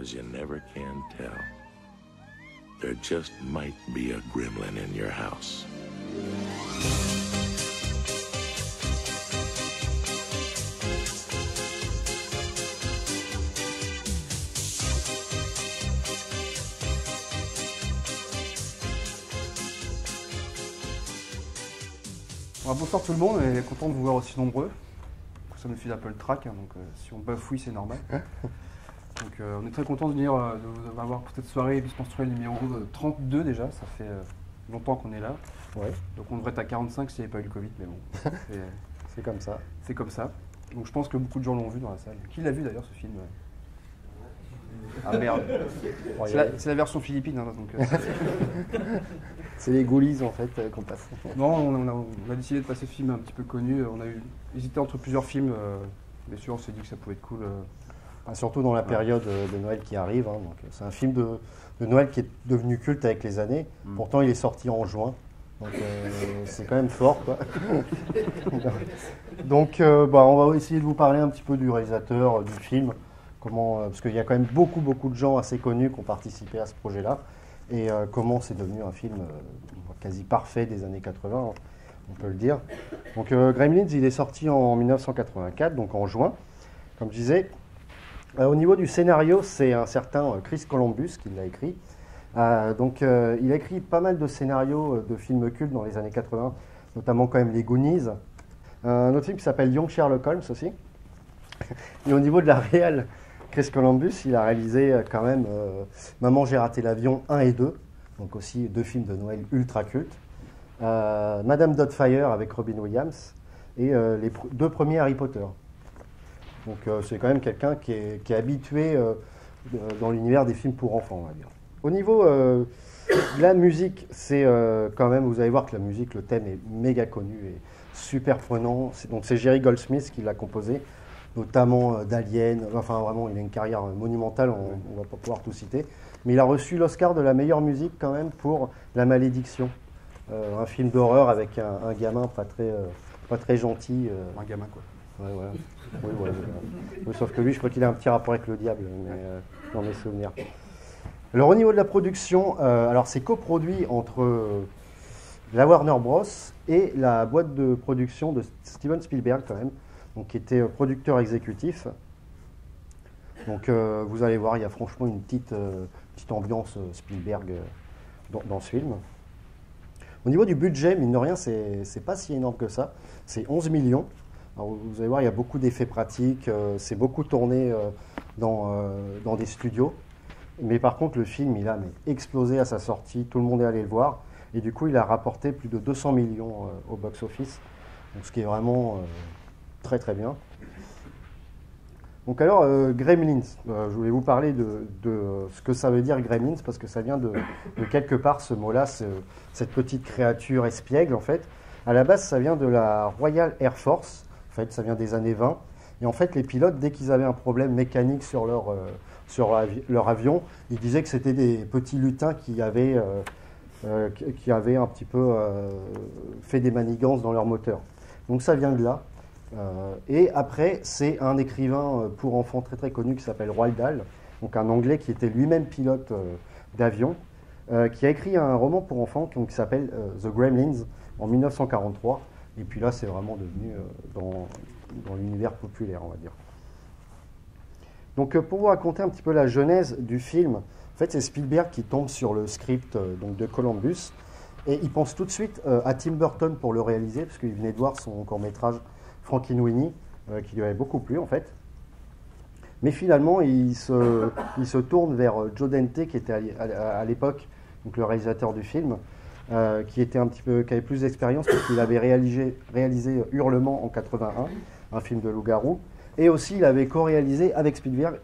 because you never can tell. There just might be a gremlin in your house. Bonsoir tout le monde, et content de vous voir aussi nombreux. Ça me file Apple Track, hein, donc si on bafouille c'est normal. Donc on est très content de venir de vous avoir pour cette soirée bismenstruelle numéro 32 déjà, ça fait longtemps qu'on est là. Ouais. Donc on devrait être à 45 s'il n'y avait pas eu le Covid, mais bon, c'est comme ça. C'est comme ça. Donc je pense que beaucoup de gens l'ont vu dans la salle. Qui l'a vu d'ailleurs ce film? Ah merde, c'est la version philippine, hein, donc c'est les Ghoulies en fait qu'on passe. Non, on a décidé de passer ce film un petit peu connu. On a hésité entre plusieurs films, mais sûr on s'est dit que ça pouvait être cool. Surtout dans la période de Noël qui arrive. Hein, c'est un film de Noël qui est devenu culte avec les années. Pourtant il est sorti en juin. Donc c'est quand même fort, quoi. Donc on va essayer de vous parler un petit peu du réalisateur, du film. Parce qu'il y a quand même beaucoup de gens assez connus qui ont participé à ce projet-là, et comment c'est devenu un film quasi parfait des années 80, on peut le dire. Donc Gremlins, il est sorti en 1984, donc en juin, comme je disais. Au niveau du scénario, c'est un certain Chris Columbus qui l'a écrit. Il a écrit pas mal de scénarios de films cultes dans les années 80, notamment quand même les Goonies. Un autre film qui s'appelle Young Sherlock Holmes aussi. Et au niveau de la réal, Chris Columbus, il a réalisé quand même Maman, j'ai raté l'avion 1 et 2, donc aussi 2 films de Noël ultra cultes. Madame Doubtfire avec Robin Williams et les 2 premiers Harry Potter. Donc c'est quand même quelqu'un qui est habitué dans l'univers des films pour enfants, on va dire. Au niveau de la musique, c'est quand même, vous allez voir que la musique, le thème est méga connu et super prenant. Donc c'est Jerry Goldsmith qui l'a composé, notamment d'Alien. Enfin vraiment, il a une carrière monumentale, on ne va pas pouvoir tout citer. Mais il a reçu l'Oscar de la meilleure musique quand même pour La Malédiction, un film d'horreur avec un gamin pas très gentil. Un gamin quoi. Ouais, voilà. Oui, sauf que lui, je crois qu'il a un petit rapport avec le diable, mais dans mes souvenirs. Alors au niveau de la production, c'est coproduit entre la Warner Bros et la boîte de production de Steven Spielberg quand même, donc qui était producteur exécutif. Donc vous allez voir, il y a franchement une petite ambiance Spielberg dans ce film. Au niveau du budget, mine de rien, c'est pas si énorme que ça. C'est 11 millions. Alors, vous allez voir, il y a beaucoup d'effets pratiques. C'est beaucoup tourné dans des studios. Mais par contre, le film, il a explosé à sa sortie. Tout le monde est allé le voir. Et du coup, il a rapporté plus de 200 millions au box-office. Donc, ce qui est vraiment très très bien. Donc alors, Gremlins, je voulais vous parler de ce que ça veut dire Gremlins, parce que ça vient de quelque part, ce mot-là, cette petite créature espiègle, en fait. À la base, ça vient de la Royal Air Force, en fait, ça vient des années 20. Et en fait, les pilotes, dès qu'ils avaient un problème mécanique sur leur avion, ils disaient que c'était des petits lutins qui avaient un petit peu fait des manigances dans leur moteur. Donc ça vient de là. Et après, c'est un écrivain pour enfants très très connu qui s'appelle Roald Dahl, donc un Anglais qui était lui-même pilote d'avion, qui a écrit un roman pour enfants qui s'appelle The Gremlins en 1943. Et puis là, c'est vraiment devenu dans l'univers populaire, on va dire. Donc pour vous raconter un petit peu la genèse du film, en fait, c'est Spielberg qui tombe sur le script donc de Columbus, et il pense tout de suite à Tim Burton pour le réaliser, parce qu'il venait de voir son court-métrage Frankenweenie, qui lui avait beaucoup plu en fait. Mais finalement, il se tourne vers Joe Dante, qui était à l'époque donc le réalisateur du film, qui avait plus d'expérience, parce qu'il avait réalisé Hurlement en 81, un film de loup-garou, et aussi il avait co-réalisé avec Spielberg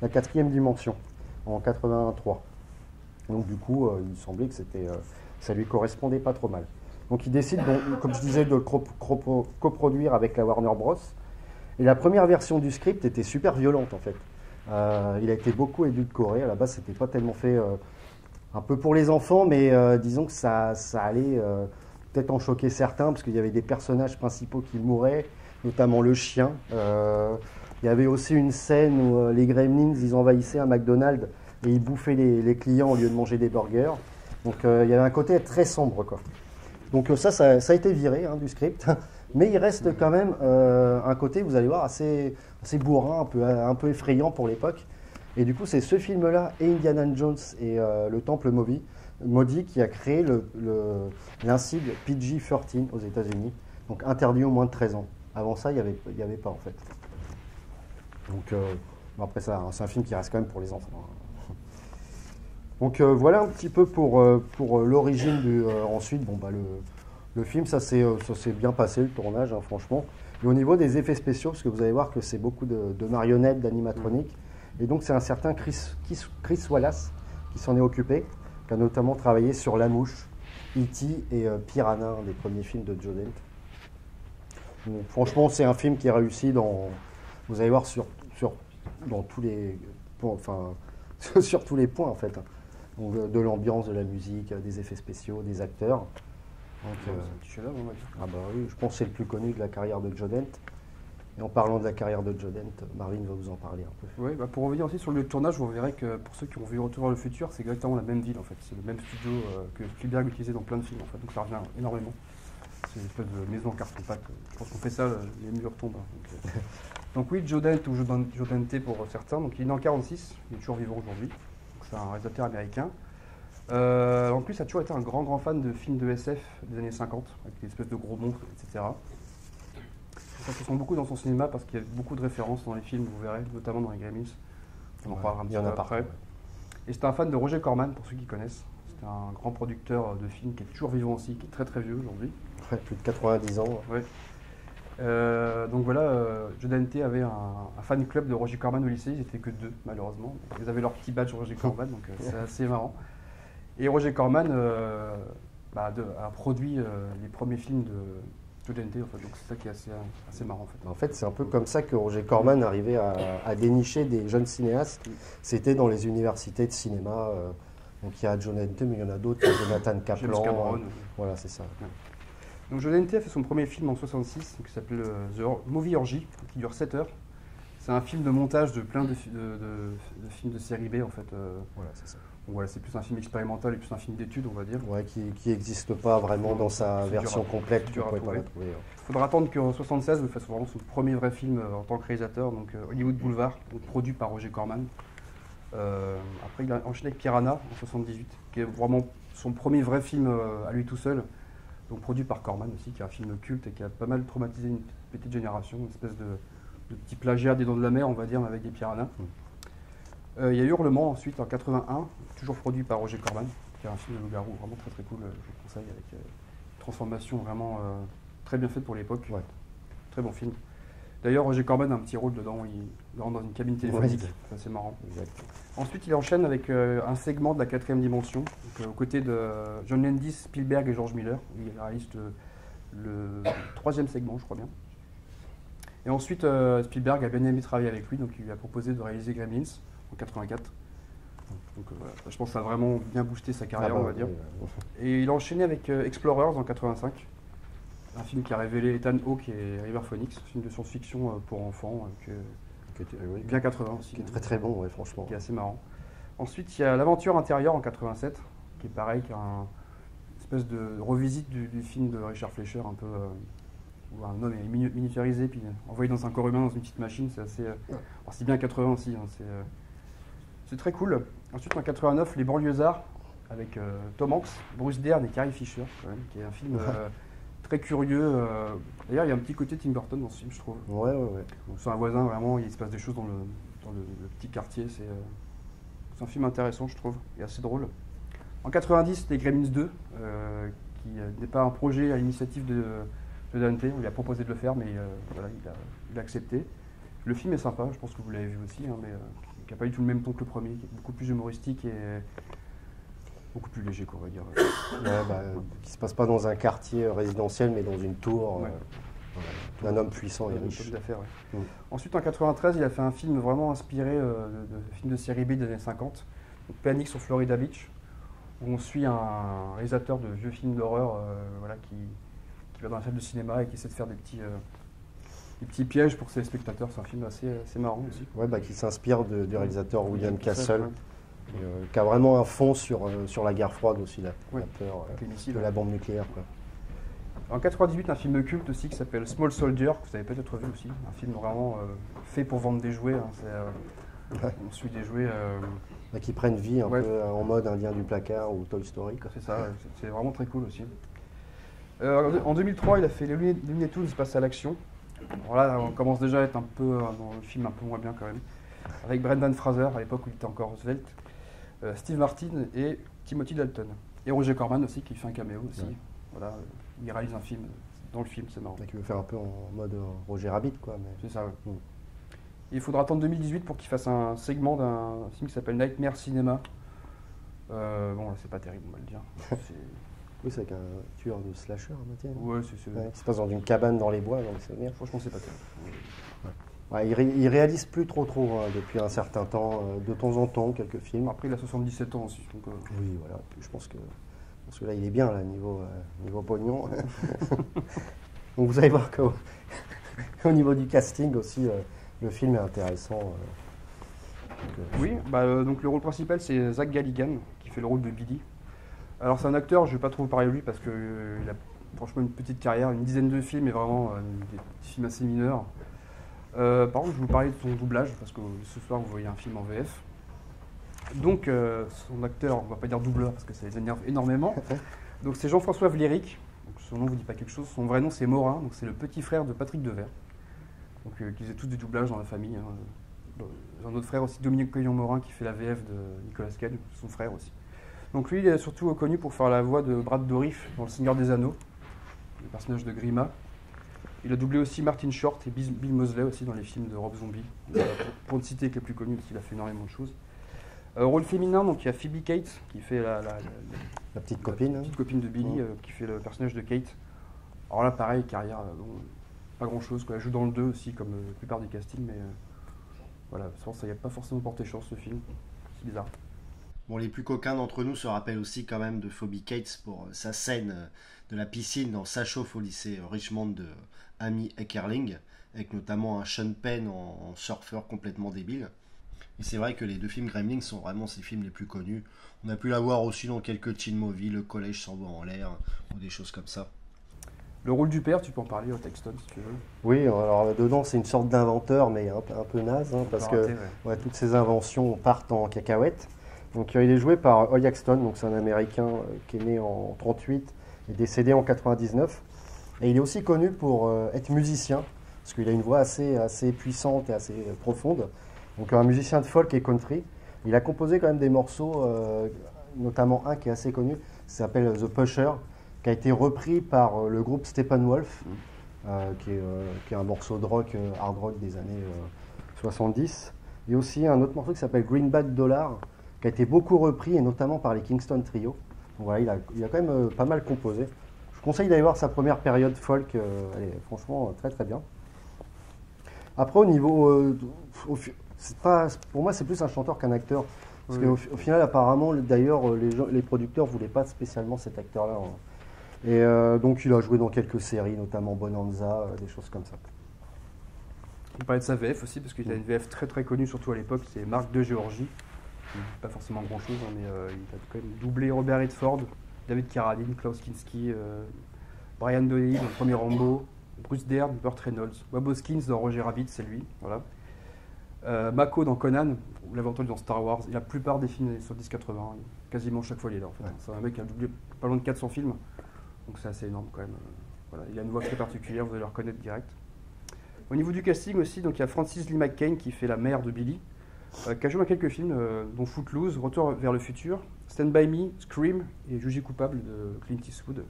la 4e dimension en 83. Donc du coup, il semblait que ça lui correspondait pas trop mal. Donc il décide, comme je disais, de le coproduire avec la Warner Bros. Et la première version du script était super violente en fait. Il a été beaucoup édulcoré. À la base, c'était pas tellement fait un peu pour les enfants, mais disons que ça allait peut-être en choquer certains, parce qu'il y avait des personnages principaux qui mouraient, notamment le chien. Il y avait aussi une scène où les Gremlins, ils envahissaient un McDonald's et ils bouffaient les clients au lieu de manger des burgers. Donc il y avait un côté très sombre, quoi. Donc ça a été viré hein, du script, mais il reste quand même un côté, vous allez voir, assez bourrin, un peu effrayant pour l'époque. Et du coup, c'est ce film-là et Indiana Jones et le Temple maudit qui a créé l'insigne PG-13 aux États-Unis, donc interdit aux moins de 13 ans. Avant ça, il n'y avait pas en fait. Donc bon, après ça, c'est un film qui reste quand même pour les enfants. Donc voilà un petit peu pour l'origine du. Ensuite, bon, bah, le film, ça s'est bien passé, le tournage, hein, franchement. Et au niveau des effets spéciaux, parce que vous allez voir que c'est beaucoup de marionnettes, d'animatroniques. Et donc c'est un certain Chris Wallace qui s'en est occupé, qui a notamment travaillé sur La Mouche, E.T. et Piranha, un des premiers films de Joe Dante. Donc, franchement, c'est un film qui est réussi vous allez voir dans tous les points, enfin sur tous les points en fait. Donc, de l'ambiance, de la musique, des effets spéciaux, des acteurs. Donc, C'est un petit chef-d'œuvre, on va dire. ah bah oui, je pense que c'est le plus connu de la carrière de Joe Dante. Et en parlant de la carrière de Joe Dante, Marvin va vous en parler un peu. Oui, bah pour revenir aussi sur le lieu de tournage, vous verrez que pour ceux qui ont vu Retour vers le futur, c'est exactement la même ville en fait. C'est le même studio que Spielberg utilisait dans plein de films en fait, donc ça revient énormément. C'est une espèce de maison en carton-pâte. Je pense qu'on fait ça, les murs tombent. Hein, donc oui, Joe Dante ou Joe Dante pour certains. Donc il est né en 1946, il est toujours vivant aujourd'hui. C'est un réalisateur américain. En plus, il a toujours été un grand fan de films de SF des années 50, avec des espèces de gros monstres, etc. Ça se sent beaucoup dans son cinéma parce qu'il y a beaucoup de références dans les films, vous verrez, notamment dans les Gremlins. On en parlera un petit peu après. Et c'était un fan de Roger Corman, pour ceux qui connaissent. C'était un grand producteur de films qui est toujours vivant aussi, qui est très vieux aujourd'hui. Ouais, plus de 90 ans. Ouais. Donc voilà, Joe Dante avait un fan club de Roger Corman au lycée, ils n'étaient que 2 malheureusement. Ils avaient leur petit badge Roger Corman, donc c'est assez marrant. Et Roger Corman a produit les premiers films de Joe Dante, en fait, donc c'est ça qui est assez marrant en fait. En fait, c'est un peu comme ça que Roger Corman arrivait à dénicher des jeunes cinéastes. C'était dans les universités de cinéma. Donc il y a Joe Dante, mais il y en a d'autres, il y a Jonathan Kaplan. James Cameron. Voilà, c'est ça. Ouais. Donc Joe Dante a fait son premier film en 1966, qui s'appelle The Movie Orgy, qui dure 7 heures. C'est un film de montage de plein de films de série B en fait. Voilà, c'est ça. Donc voilà, c'est plus un film expérimental et plus un film d'études, on va dire. Ouais, qui n'existe pas vraiment dans sa version complète. C'est dur à trouver. Il faudra attendre qu'en 1976, il fasse vraiment son premier vrai film en tant que réalisateur, donc Hollywood Boulevard, donc produit par Roger Corman. Après, il a enchaîné avec Piranha en 1978, qui est vraiment son premier vrai film à lui tout seul, donc produit par Corman aussi, qui est un film culte et qui a pas mal traumatisé une petite génération, une espèce de petit plagiat des Dents de la Mer, on va dire, mais avec des piranhas. Il y a Hurlement ensuite en 81, toujours produit par Roger Corman, qui est un film de loup-garou vraiment très cool, je vous conseille, avec une transformation vraiment très bien faite pour l'époque. Ouais. Très bon film. D'ailleurs, Roger Corman a un petit rôle dedans, il rentre dans une cabine téléphonique, c'est assez marrant. Exact. Ensuite, il enchaîne avec un segment de la 4e dimension, donc, aux côtés de John Landis, Spielberg et George Miller. Il réalise le 3e segment, je crois bien. Et ensuite, Spielberg a bien aimé travailler avec lui, donc il lui a proposé de réaliser Gremlins en 84. Donc voilà, je pense que ça a vraiment bien boosté sa carrière, on va dire. Et il a enchaîné avec Explorers en 85, un film qui a révélé Ethan Hawke et River Phoenix, un film de science-fiction pour enfants, bien 80 aussi. Qui est très bon, ouais, franchement. Qui est assez marrant. Ensuite, il y a L'Aventure intérieure en 87, qui est pareil, qui est une espèce de revisite du film de Richard Fleischer, un peu où un homme est miniaturisé puis envoyé dans un corps humain dans une petite machine. C'est assez. Alors c'est bien 80 aussi, hein, c'est très cool. Ensuite, en 89, Les Banlieusards avec Tom Hanks, Bruce Dern et Carrie Fisher, quand même, qui est un film très curieux. D'ailleurs, il y a un petit côté Tim Burton dans ce film, je trouve. Ouais. C'est un voisin, vraiment, il se passe des choses dans le petit quartier. C'est un film intéressant, je trouve, et assez drôle. En 90, Les Gremlins 2, qui n'est pas un projet à l'initiative de Dante. On lui a proposé de le faire, mais voilà, il a accepté. Le film est sympa, je pense que vous l'avez vu aussi, hein, mais qui n'a pas eu tout le même ton que le premier, qui est beaucoup plus humoristique et beaucoup plus léger, quoi, on va dire. Qui se passe pas dans un quartier résidentiel, mais dans une tour d'un homme puissant et riche. Ouais. Ensuite, en 93, il a fait un film vraiment inspiré de films de série B des années 50, donc Panic sur Florida Beach, où on suit un réalisateur de vieux films d'horreur qui va dans la salle de cinéma et qui essaie de faire des des petits pièges pour ses spectateurs. C'est un film assez marrant aussi. Ouais, bah, qui s'inspire du réalisateur William Castle, Ouais. qui a vraiment un fond sur la guerre froide aussi, la Ouais. peur Avec les missiles, de la bombe nucléaire. Quoi. En 98, un film culte aussi qui s'appelle Small Soldier, que vous avez peut-être vu aussi. Un film vraiment fait pour vendre des jouets. Hein. On suit des jouets. Bah, qui prennent vie un Ouais. peu en mode Indien du placard ou Toy Story. Quoi. C'est ça, ouais, c'est vraiment très cool aussi. En 2003, il a fait Les Looney Tunes passe à l'action. Alors là, on commence déjà à être un peu dans le film un peu moins bien quand même. Avec Brendan Fraser, à l'époque où il était encore svelte, Steve Martin et Timothy Dalton. Et Roger Corman aussi, qui fait un caméo aussi. Ouais. Voilà, il réalise un film dans le film, c'est marrant. Bah, qui veut faire un peu en mode Roger Rabbit. Quoi, mais... C'est ça, ouais. Mm. Il faudra attendre 2018 pour qu'il fasse un segment d'un film qui s'appelle Nightmare Cinema. Bon, là, c'est pas terrible, on va le dire. Oui, c'est avec un tueur de slasher, Mathieu. Ouais, c'est... Ouais, qui se passe dans une cabane dans les bois, donc c'est bien. Franchement, c'est pas terrible. Ouais, il réalise plus trop hein, depuis un certain temps, de temps en temps, quelques films. Après, il a 77 ans aussi. Donc, Oui, voilà. Puis je pense que là, il est bien, là, niveau pognon. Donc vous allez voir qu'au au niveau du casting aussi, le film est intéressant. oui, donc le rôle principal, c'est Zach Galligan, qui fait le rôle de Billy. Alors, c'est un acteur, je vais pas trop vous parler de lui parce qu'il a franchement une petite carrière, une dizaine de films et vraiment des petits films assez mineurs. Par contre, je vais vous parler de son doublage parce que ce soir, vous voyez un film en VF. Donc, son acteur, on va pas dire doubleur parce que ça les énerve énormément. Donc, c'est Jean-François Vléric. Donc, son nom vous dit pas quelque chose. Son vrai nom, c'est Morin. Donc, c'est le petit frère de Patrick Devers. Donc, qui faisait tous des doublages dans la famille. Hein. Un autre frère aussi, Dominique Coyon-Morin, qui fait la VF de Nicolas Cage, son frère aussi. Donc, lui, il est surtout connu pour faire la voix de Brad Dourif dans Le Seigneur des Anneaux, le personnage de Grima. Il a doublé aussi Martin Short et Bill Moseley aussi dans les films de Rob Zombie. Pour ne citer que les plus connus, parce qu'il a fait énormément de choses. Rôle féminin, donc il y a Phoebe Cates qui fait la petite copine. petite copine de Billy, qui fait le personnage de Kate. Alors là, pareil, carrière, bon, pas grand chose. Quoi. Elle joue dans le 2 aussi, comme la plupart des castings, mais voilà, ça n'y a pas forcément porté chance ce film. C'est bizarre. Bon, les plus coquins d'entre nous se rappellent aussi quand même de Phoebe Cates pour sa scène de la piscine dans Ça chauffe au lycée Richmond de Amy Heckerling, avec notamment un Sean Penn en surfeur complètement débile. Et c'est vrai que les deux films Gremlins sont vraiment ses films les plus connus. On a pu la voir aussi dans quelques teen movies, Le collège s'envoie en l'air, ou des choses comme ça. Le rôle du père, tu peux en parler au Texton si tu veux. Oui, alors dedans c'est une sorte d'inventeur, mais un peu naze, hein, parce que Raté, ouais. toutes ces inventions partent en cacahuète. Donc il est joué par Hoy Axton, donc c'est un Américain qui est né en 38 et décédé en 99. Et il est aussi connu pour être musicien, parce qu'il a une voix assez puissante et assez profonde. Donc un musicien de folk et country. Il a composé quand même des morceaux, notamment un qui est assez connu, qui s'appelle The Pusher, qui a été repris par le groupe Steppenwolf, qui est un morceau de rock, hard rock des années 70. Il y a aussi un autre morceau qui s'appelle Greenback Dollar, qui a été beaucoup repris, et notamment par les Kingston Trio. Donc voilà, il a quand même pas mal composé. Je vous conseille d'aller voir sa première période folk, elle est franchement très très bien. Après, au niveau... pour moi, c'est plus un chanteur qu'un acteur. Parce qu'au final, apparemment, d'ailleurs, les producteurs ne voulaient pas spécialement cet acteur-là. Hein. Et donc, il a joué dans quelques séries, notamment Bonanza, des choses comme ça. On parlait de sa VF aussi, parce qu'il a une VF très très connue, surtout à l'époque, c'est Marc de Géorgie. Pas forcément grand chose, hein, mais il a quand même doublé Robert Redford, David Carradine, Klaus Kinski, Brian Donley dans le premier Rambo, Bruce Dern, Burt Reynolds, Bob Hoskins dans Roger Rabbit, c'est lui. Voilà. Mako dans Conan, vous l'avez entendu dans Star Wars, et la plupart des films sur 10-80, quasiment chaque fois il est là en fait. Ouais. C'est un mec qui a doublé pas loin de 400 films, donc c'est assez énorme quand même. Voilà. Il a une voix très particulière, vous allez le reconnaître direct. Au niveau du casting aussi, donc il y a Francis Lee McCain qui fait la mère de Billy, qui a joué dans quelques films, dont Footloose, Retour vers le futur, Stand By Me, Scream et Jugé coupable de Clint Eastwood.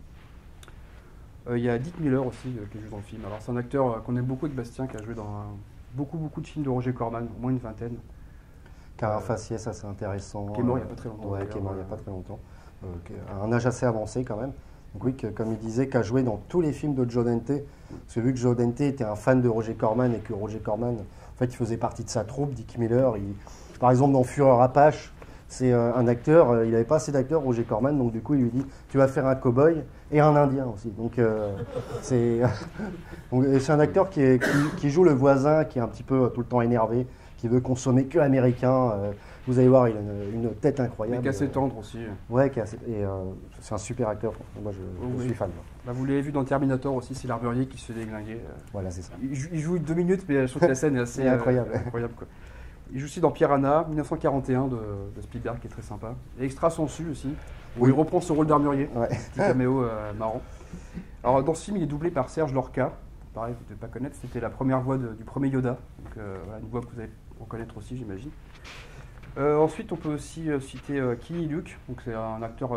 Il y a Dick Miller aussi qui joue dans le film. Alors c'est un acteur qu'on aime beaucoup avec Bastien, qui a joué dans beaucoup de films de Roger Corman, au moins une vingtaine. Cara Faciès, ça c'est intéressant. Qui est mort il n'y a pas très longtemps. Ouais, qui est mort il n'y a pas très longtemps. À un âge assez avancé quand même. Donc oui, comme il disait, qui a joué dans tous les films de Joe Dante. Parce que vu que Joe Dante était un fan de Roger Corman et que Roger Corman, en fait, il faisait partie de sa troupe, Dick Miller. Par exemple, dans Fureur Apache, c'est un acteur, il n'avait pas assez d'acteurs, Roger Corman, donc du coup il lui dit tu vas faire un cow-boy et un indien aussi. Donc c'est un acteur qui joue le voisin, qui est un petit peu tout le temps énervé, qui veut consommer que américain. Vous allez voir, il a une tête incroyable. Mais qui est assez tendre aussi. Ouais, c'est un super acteur. Moi, je suis fan. Bah, vous l'avez vu dans Terminator aussi, c'est l'arburier qui se fait déglinguer. Voilà, c'est ça. Il joue 2 minutes, mais je trouve que la scène est assez incroyable. incroyable quoi. Il joue aussi dans Piranha, 1941 de Spielberg, qui est très sympa. Et Extra Sensu aussi, où il reprend ce rôle d'armurier. Ouais. Petit caméo marrant. Alors dans ce film, il est doublé par Serge Lorca. Pareil, vous ne devez pas connaître, c'était la première voix du premier Yoda. Donc voilà, une voix que vous allez reconnaître aussi, j'imagine. Ensuite, on peut aussi citer Ki Luke, donc c'est un acteur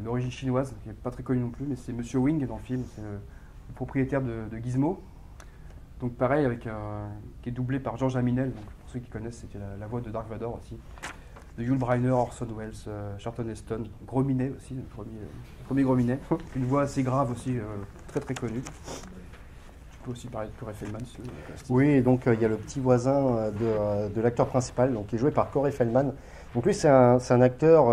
d'origine chinoise, qui n'est pas très connu non plus, mais c'est Monsieur Wing dans le film, c'est le propriétaire de Gizmo. Donc pareil, qui est doublé par George Aminel, donc pour ceux qui connaissent, c'était la voix de Dark Vador aussi. De Yul Brynner, Orson Welles, Charlton Heston, Gros Minet aussi, le premier Gros Minet. Une voix assez grave aussi, très très connue. Je peux aussi parler de Corey Feldman. Oui, et donc il y a le petit voisin de l'acteur principal, donc, qui est joué par Corey Feldman. Donc lui, c'est un acteur,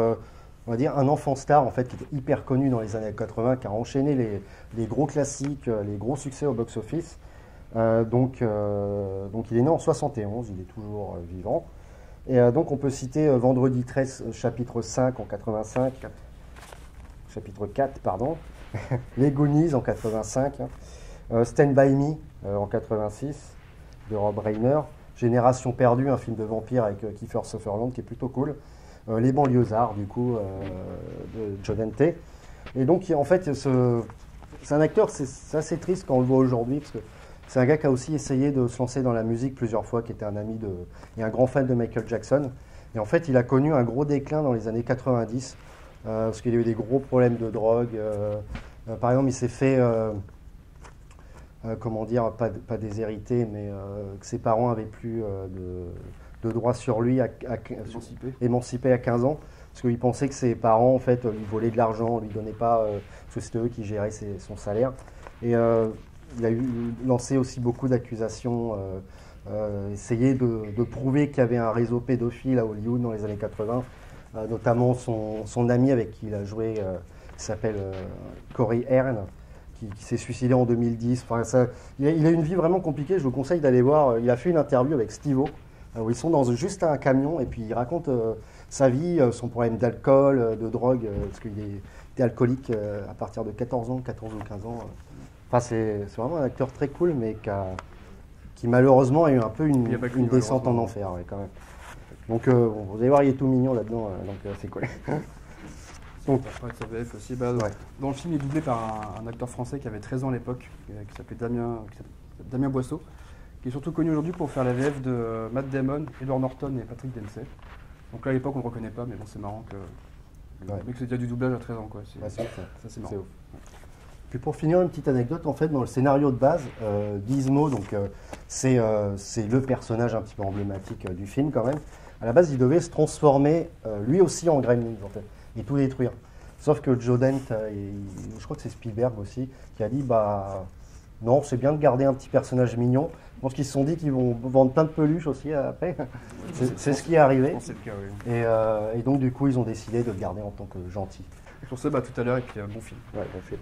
on va dire un enfant star en fait, qui était hyper connu dans les années 80, qui a enchaîné les gros classiques, les gros succès au box-office. Donc il est né en 71, il est toujours vivant. Et donc on peut citer Vendredi 13, chapitre 5 en 85, chapitre 4, pardon, Les Goonies en 85, Stand By Me en 86 de Rob Reiner, Génération perdue, un film de vampire avec Kiefer Sutherland qui est plutôt cool, Les Banlieusards du coup de Joe Dante. Et donc en fait c'est un acteur, c'est assez triste quand on le voit aujourd'hui parce que c'est un gars qui a aussi essayé de se lancer dans la musique plusieurs fois, qui était un ami et un grand fan de Michael Jackson. Et en fait, il a connu un gros déclin dans les années 90, parce qu'il a eu des gros problèmes de drogue. Par exemple, il s'est fait, comment dire, pas déshérité, mais que ses parents n'avaient plus de droits sur lui, émancipé à 15 ans, parce qu'il pensait que ses parents, en fait, lui volaient de l'argent, lui donnaient pas, parce que c'était eux qui géraient son salaire. Et il a lancé aussi beaucoup d'accusations, essayé de prouver qu'il y avait un réseau pédophile à Hollywood dans les années 80, notamment son ami avec qui il a joué, qui s'appelle Corey Haim, qui s'est suicidé en 2010. Enfin, il a une vie vraiment compliquée, je vous conseille d'aller voir. Il a fait une interview avec Steve-O, où ils sont dans juste un camion et puis il raconte sa vie, son problème d'alcool, de drogue, parce qu'il était alcoolique à partir de 14 ou 15 ans. Enfin, c'est vraiment un acteur très cool, mais qui malheureusement a eu un peu une descente en enfer, ouais, quand même. Donc, vous allez voir, il est tout mignon là-dedans, donc c'est cool. Donc, sa VF aussi. Bah, ouais. Dans le film, il est doublé par un acteur français qui avait 13 ans à l'époque, qui s'appelait Damien Boisseau, qui est surtout connu aujourd'hui pour faire la VF de Matt Damon, Edward Norton et Patrick Dempsey. Donc là, à l'époque, on ne le reconnaît pas, mais bon, c'est marrant que le mec c'est déjà du doublage à 13 ans, quoi. Ça, c'est marrant. Puis pour finir, une petite anecdote, en fait, dans le scénario de base, Gizmo, donc c'est le personnage un petit peu emblématique du film quand même. À la base, il devait se transformer lui aussi en Gremlins, en fait, et tout détruire. Sauf que Joe Dante, je crois que c'est Spielberg aussi, qui a dit, bah non, c'est bien de garder un petit personnage mignon. Je pense qu'ils se sont dit qu'ils vont vendre plein de peluches aussi après. C'est ce qui est arrivé. C'est le cas, oui. Et donc du coup, ils ont décidé de le garder en tant que gentil. Sur ce, tout à l'heure, et puis bon film. Ouais, bon film.